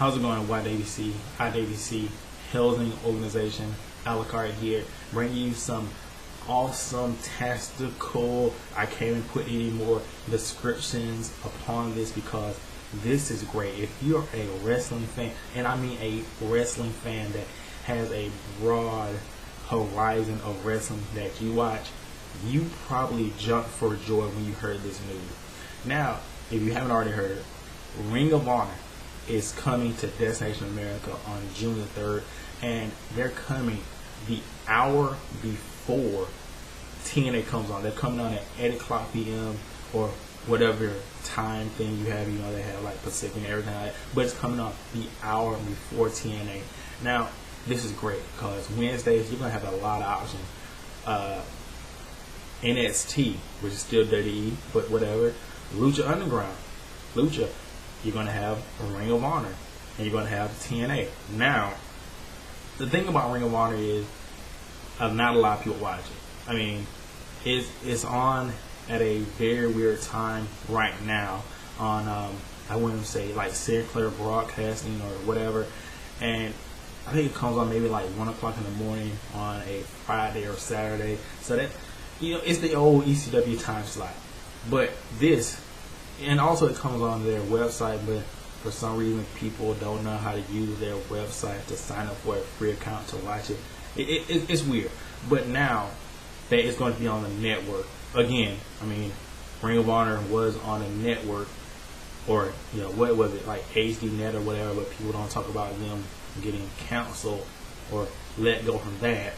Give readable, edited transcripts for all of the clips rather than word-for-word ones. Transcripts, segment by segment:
How's it going, IWC? IWC Housing Organization, a la carte here, bringing you some awesome tactical. I can't even put any more descriptions upon this because this is great. If you're a wrestling fan, and I mean a wrestling fan that has a broad horizon of wrestling that you watch, you probably jumped for joy when you heard this news. Now, if you haven't already heard, Ring of Honor is coming to Destination America on June the 3rd, and they're coming the hour before TNA comes on. They're coming on at 8 o'clock p.m. or whatever time thing you have. You know, they have like Pacific and everything like that, but it's coming on the hour before TNA. Now, this is great because Wednesdays you're going to have a lot of options. NXT, which is still WWE, but whatever. Lucha Underground. Lucha, you're going to have Ring of Honor, and you're going to have TNA. Now, the thing about Ring of Honor is not a lot of people watch it. I mean, it's on at a very weird time right now on, I wouldn't say like Sinclair Broadcasting or whatever, and I think it comes on maybe like 1 o'clock in the morning on a Friday or Saturday. So that, you know, it's the old ECW time slot. But this, and also it comes on their website, but for some reason people don't know how to use their website to sign up for a free account to watch it. It's weird. But now that it's going to be on the network again. I mean, Ring of Honor was on a network, or you know, what was it, like HD Net or whatever, but people don't talk about them getting canceled or let go from that.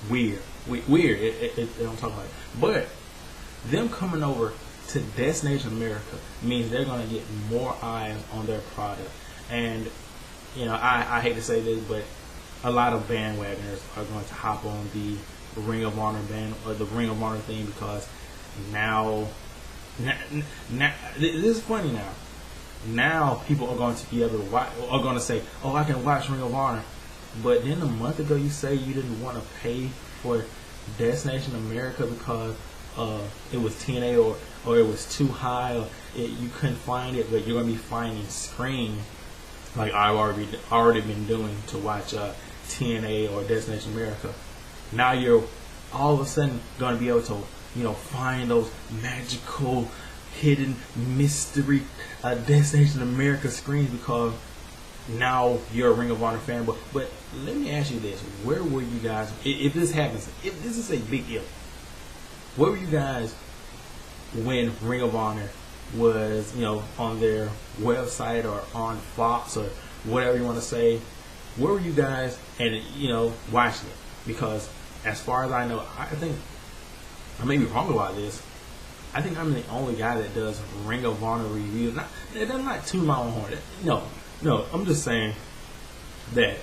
Weird. They don't talk about it. But them coming over to Destination America means they're going to get more eyes on their product. And, you know, I hate to say this, but a lot of bandwagoners are going to hop on the Ring of Honor band, or the Ring of Honor thing, because now this is funny now. Now people are going to be able to watch, are going to say, oh, I can watch Ring of Honor. But then a month ago you say you didn't want to pay for Destination America because it was TNA or it was too high, or you couldn't find it, but you're going to be finding screen like I've already been doing to watch TNA or Destination America. Now you're all of a sudden going to be able to, you know, find those magical hidden mystery Destination America screens because now you're a Ring of Honor fan. But let me ask you this: where were you guys if this happens? If this is a big deal, where were you guys when Ring of Honor was, you know, on their website or on Fox or whatever you want to say? Where were you guys and, you know, watching it? Because as far as I know, I think I may be wrong about this. I think I'm the only guy that does Ring of Honor reviews. I'm not tooting my own horn. No, I'm just saying that,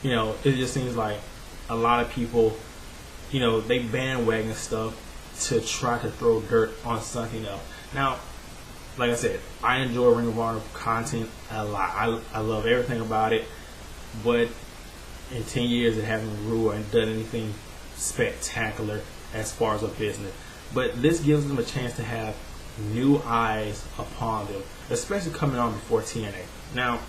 you know, it just seems like a lot of people, you know, they bandwagon stuff to try to throw dirt on something else. Now, like I said, I enjoy Ring of Honor content a lot. I love everything about it, but in 10 years it hasn't grew or done anything spectacular as far as a business. But this gives them a chance to have new eyes upon them, especially coming on before TNA. Now,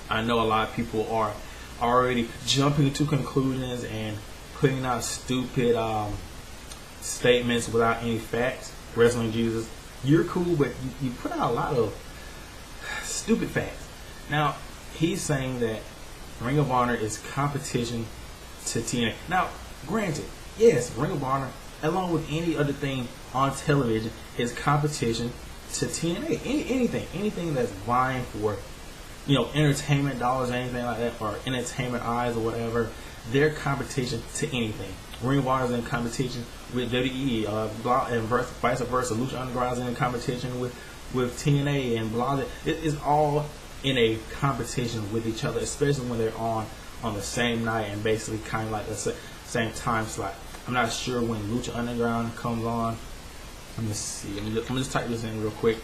I know a lot of people are already jumping to conclusions and putting out stupid statements without any facts. Wrestling Jesus, you're cool, but you put out a lot of stupid facts. Now, he's saying that Ring of Honor is competition to TNA. Now, granted, yes, Ring of Honor, along with any other thing on television, is competition to TNA. Anything that's vying for, you know, entertainment dollars or anything like that, or entertainment eyes or whatever, they're competition to anything. Ring of Honor is in competition with WWE, and vice versa. Lucha Underground is in competition with TNA and blah. It is all in a competition with each other, especially when they're on the same night and basically kind of like the same time slot. I'm not sure when Lucha Underground comes on. Let me see. I'm just type this in real quick.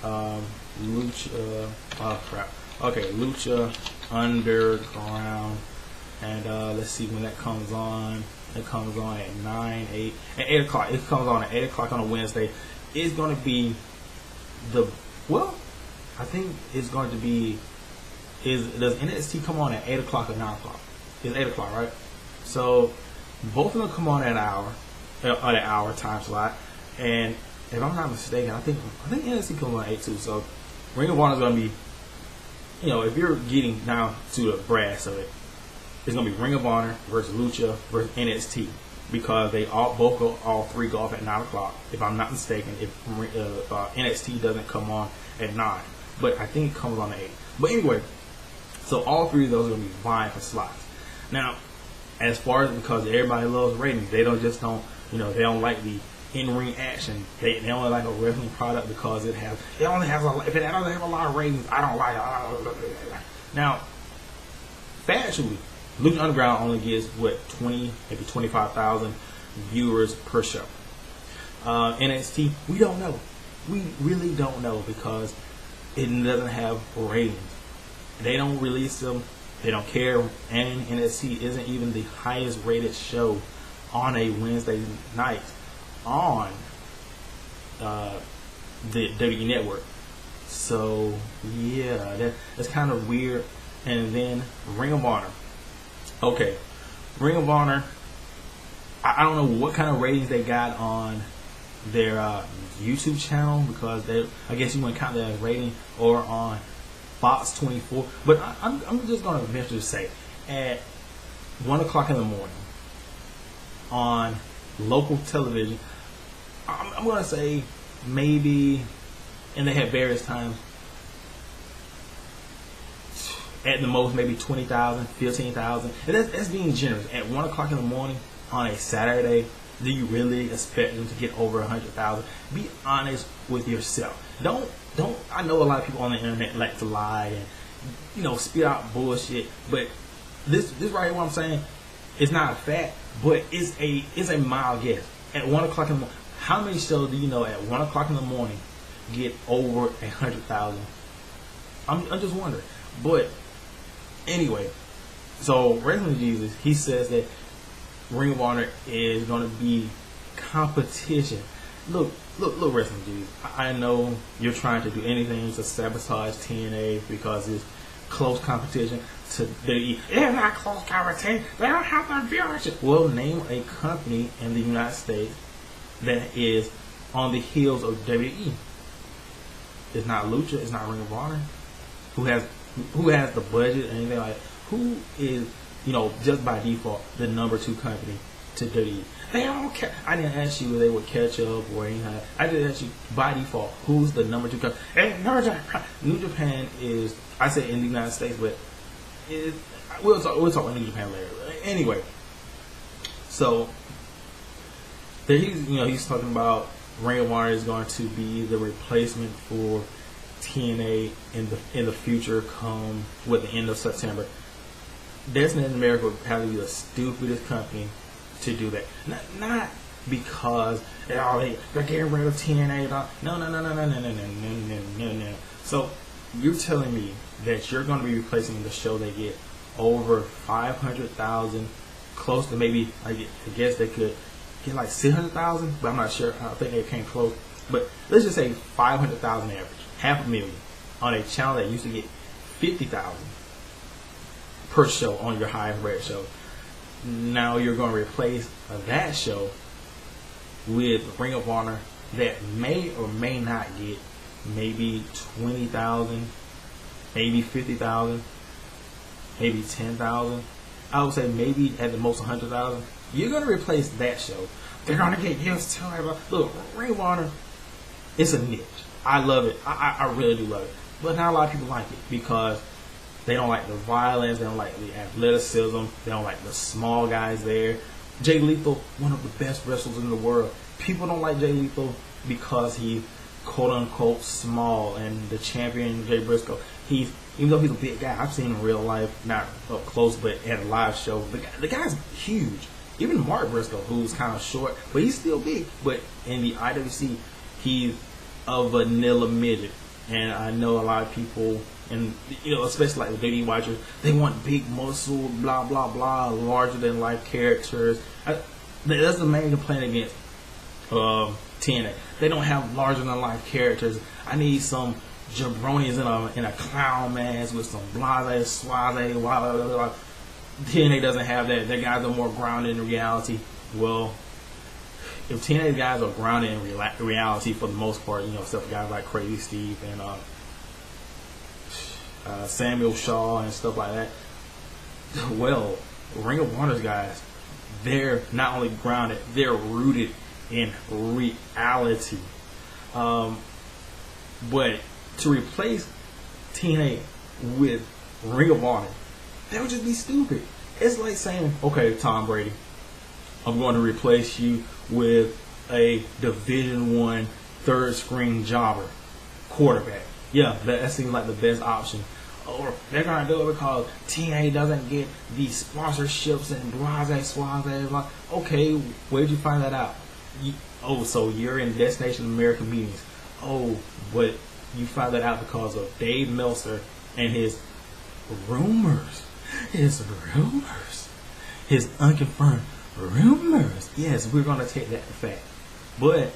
Lucha. Oh crap. Okay, Lucha Underground, and let's see when that comes on. It comes on at 8 o'clock. It comes on at 8 o'clock on a Wednesday. It's going to be I think it's going to be does NXT come on at 8 o'clock or 9 o'clock? It's 8 o'clock, right? So both of them come on at an hour time slot. And if I'm not mistaken, I think NXT comes on at 8 too. So Ring of Honor is going to be, if you're getting down to the brass of it, it's going to be Ring of Honor versus Lucha versus NXT, because they all three go off at 9 o'clock. If I'm not mistaken, if NXT doesn't come on at 9, but I think it comes on at 8. But anyway, so all three of those are going to be vying for slots. Now, as far as, because everybody loves ratings, they don't like the in-ring action. They only like a wrestling product because if it doesn't have a lot of ratings, I don't like it. Now, factually, Lucha Underground only gets 20, maybe 25,000 viewers per show. NXT, we don't know. We really don't know, because it doesn't have ratings. They don't release them. They don't care. And NXT isn't even the highest rated show on a Wednesday night on the WWE Network. So yeah, that's kind of weird. And then Ring of Honor. Okay, Ring of Honor, I don't know what kind of ratings they got on their YouTube channel, because I guess you wouldn't count that as rating, or on Fox 24. But I'm just going to venture to say, at 1 o'clock in the morning on local television, I'm going to say maybe, and they have various times, at the most maybe 20,000, 15,000, and that's being generous. At 1 o'clock in the morning on a Saturday, do you really expect them to get over 100,000? Be honest with yourself. Don't. I know a lot of people on the internet like to lie and spit out bullshit, but this right here, what I'm saying, it's not a fact, but it's a mild guess. At 1 o'clock in the morning, how many shows do you know at 1 o'clock in the morning get over 100,000? I'm just wondering. But anyway, so Wrestling Jesus, he says that Ring of Honor is going to be competition. Look, Wrestling Jesus, I know you're trying to do anything to sabotage TNA because it's close competition to WWE. It's not close competition. They don't have the viewership. Well, name a company in the United States that is on the heels of WWE. It's not Lucha. It's not Ring of Honor. Who has the budget and anything like that? Who is, just by default, the number 2 company to WWE? They don't care. I didn't ask you if they would catch up or anything. I just asked you by default, who's the number 2 company? And New Japan is, I say in the United States, but we'll talk about New Japan later. Anyway, so he's talking about Ring of Honor is going to be the replacement for TNA in the future, come with the end of September. Destin in America would probably be the stupidest company to do that. Not because they're getting rid of TNA. No. So you're telling me that you're going to be replacing the show they get over 500,000, close to maybe, I guess they could get like 600,000, but I'm not sure. I think they came close. But let's just say 500,000 average. 500,000 on a channel that used to get 50,000 per show on your highest rated show. Now you're going to replace that show with Ring of Honor that may or may not get maybe 20,000, maybe 50,000, maybe 10,000. I would say maybe at the most 100,000. You're going to replace that show. They're going to get used to it. Look, Ring of Honor, it's a niche. I love it. I really do love it. But not a lot of people like it because they don't like the violence. They don't like the athleticism. They don't like the small guys there. Jay Lethal, one of the best wrestlers in the world. People don't like Jay Lethal because he's quote-unquote small. And the champion, Jay Briscoe, even though he's a big guy, I've seen him in real life, not up close, but at a live show. The guy's huge. Even Mark Briscoe, who's kind of short, but he's still big. But in the IWC, he's a vanilla midget. And I know a lot of people, and especially like the WWE watchers, they want big muscle, blah blah blah, larger than life characters. That's the main complaint against TNA. They don't have larger than life characters. I need some jabronis in a clown mask with some blase, suave, blah, blah, blah, blah. TNA doesn't have that. Their guys are more grounded in reality. Well, if TNA guys are grounded in reality for the most part, except for guys like Crazy Steve and Samuel Shaw and stuff like that, well, Ring of Honor's guys, they're not only grounded, they're rooted in reality. But to replace TNA with Ring of Honor, that would just be stupid. It's like saying, okay, Tom Brady, I'm going to replace you with a Division I third string jobber quarterback. Yeah, that seems like the best option. Or they're going to do it because TNA doesn't get these sponsorships and blase, blah. Okay, where did you find that out? So you're in Destination America meetings. Oh, but you found that out because of Dave Meltzer and his rumors. His unconfirmed rumors. Yes, we're going to take that fact. But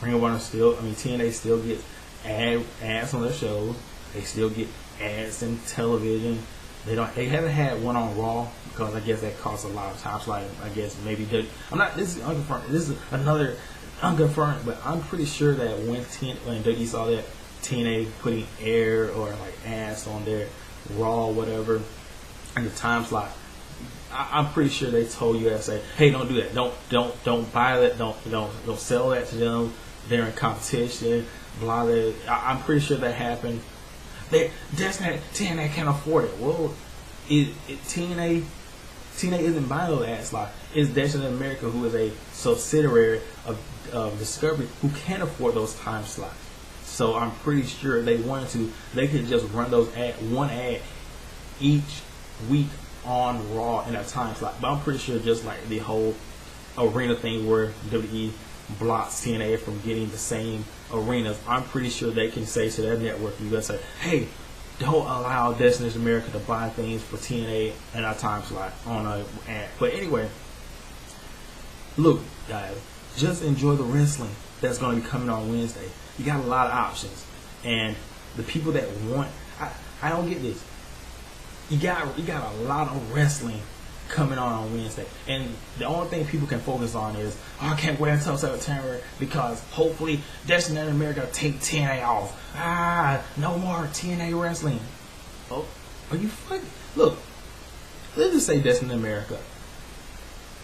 Ring of Honor TNA still gets ads on their shows. They still get ads in television. They haven't had one on Raw because I guess that costs a lot of times. Like I guess maybe this is unconfirmed. This is another unconfirmed, but I'm pretty sure that when Dougie saw that TNA putting air or like ads on their Raw, whatever, in the time slot, I'm pretty sure they told USA, hey, don't do that. Don't buy that. Don't sell that to them. They're in competition. Blah blah. I'm pretty sure that happened. TNA can't afford it. Well, TNA isn't buying those ad slots. It's Destination America, who is a subsidiary of Discovery, who can't afford those time slots. So I'm pretty sure they wanted to. They could just run those one ad each week on Raw in a time slot. But I'm pretty sure just like the whole arena thing where WWE blocks TNA from getting the same arenas, I'm pretty sure they can say to their network, you guys say, hey, don't allow Destination America to buy things for TNA in our time slot on a ad. But anyway, look, guys, just enjoy the wrestling that's going to be coming on Wednesday. You got a lot of options, and the people that want, I don't get this. You got a lot of wrestling coming on Wednesday, and the only thing people can focus on is, oh, I can't wait until September because hopefully Destination America take TNA off. No more TNA wrestling. Oh, are you fucking? Look, let's just say Destination America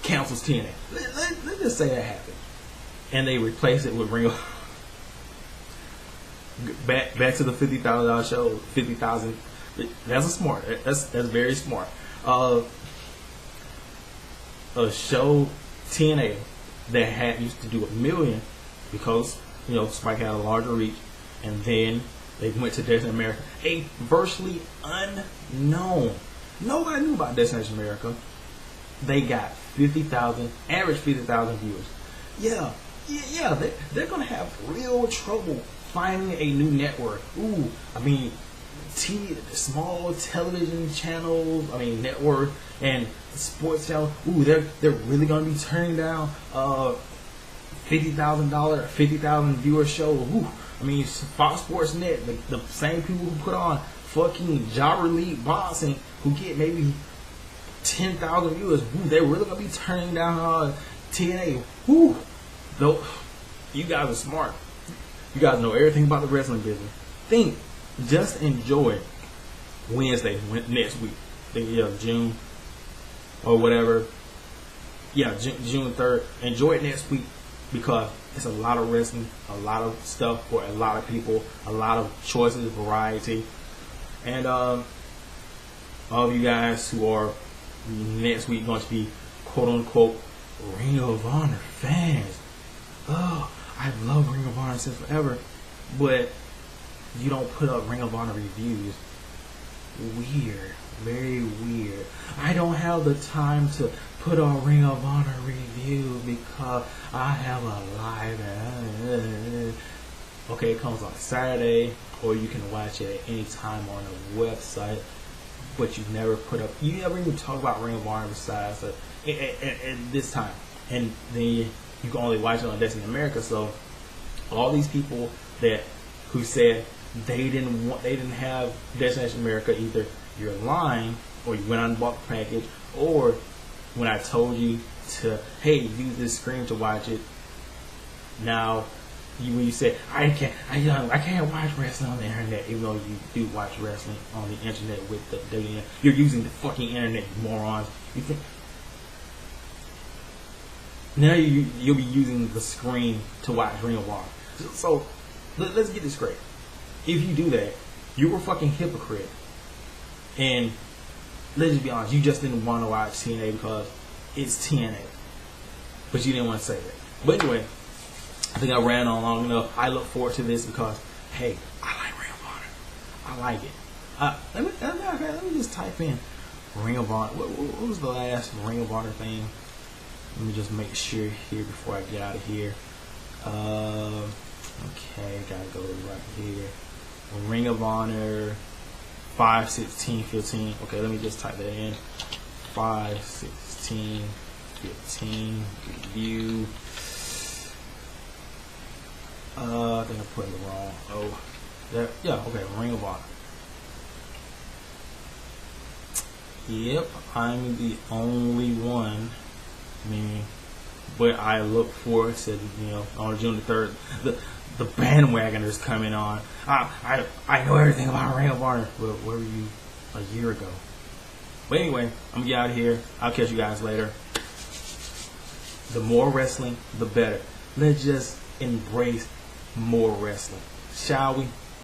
cancels TNA. Let's just say that happened, and they replace it with Ring of back to the $50,000 show. 50,000. That's smart. That's very smart. A show TNA that used to do $1 million because Spike had a larger reach, and then they went to Destination America, a virtually unknown. Nobody knew about Destination America. They got 50,000, average 50,000 viewers. Yeah. They're gonna have real trouble finding a new network. Small television channels, network and sports channels. They're really gonna be turning down $50,000 viewer show. Fox Sports Net, the same people who put on fucking Jobber League Boxing, who get maybe 10,000 viewers. They're really gonna be turning down TNA. Though, you guys are smart. You guys know everything about the wrestling business. Just enjoy Wednesday next week. June or whatever. June 3rd. Enjoy it next week because it's a lot of wrestling, a lot of stuff for a lot of people, a lot of choices, variety. And all of you guys who are next week going to be quote unquote Ring of Honor fans. Oh, I love Ring of Honor since forever, but you don't put up Ring of Honor reviews. Weird. Very weird. I don't have the time to put on Ring of Honor review because I have a live. Okay, it comes on Saturday, or you can watch it at any time on the website, but you never even talk about Ring of Honor besides at this time. And then you can only watch it on Destination America. So all these people who said, they didn't have Destination America. Either you're lying, or you went out and bought the package, or when I told you to, hey, use this screen to watch it, now when you said I can't watch wrestling on the internet, even though you do watch wrestling on the internet with the WN, you're using the fucking internet, you morons. You think now you'll be using the screen to watch Ring of Honor. So let's get this straight. If you do that, you're a fucking hypocrite. And let's just be honest, you just didn't want to watch TNA because it's TNA. But you didn't want to say that. But anyway, I think I ran on long enough. I look forward to this because, hey, I like Ring of Honor. I like it. Let me just type in Ring of Honor. What was the last Ring of Honor thing? Let me just make sure here before I get out of here. Okay, gotta go right here. Ring of Honor 5/16/15. Okay, let me just type that in. 5/16/15 review. I think I put it wrong. Oh, yeah. Okay, Ring of Honor. Yep, I'm the only one. But I look forward to, on June the 3rd, the bandwagoners coming on. I know everything about Ring of Honor. Well, where were you a year ago? But anyway, I'm gonna get out of here. I'll catch you guys later. The more wrestling, the better. Let's just embrace more wrestling, shall we?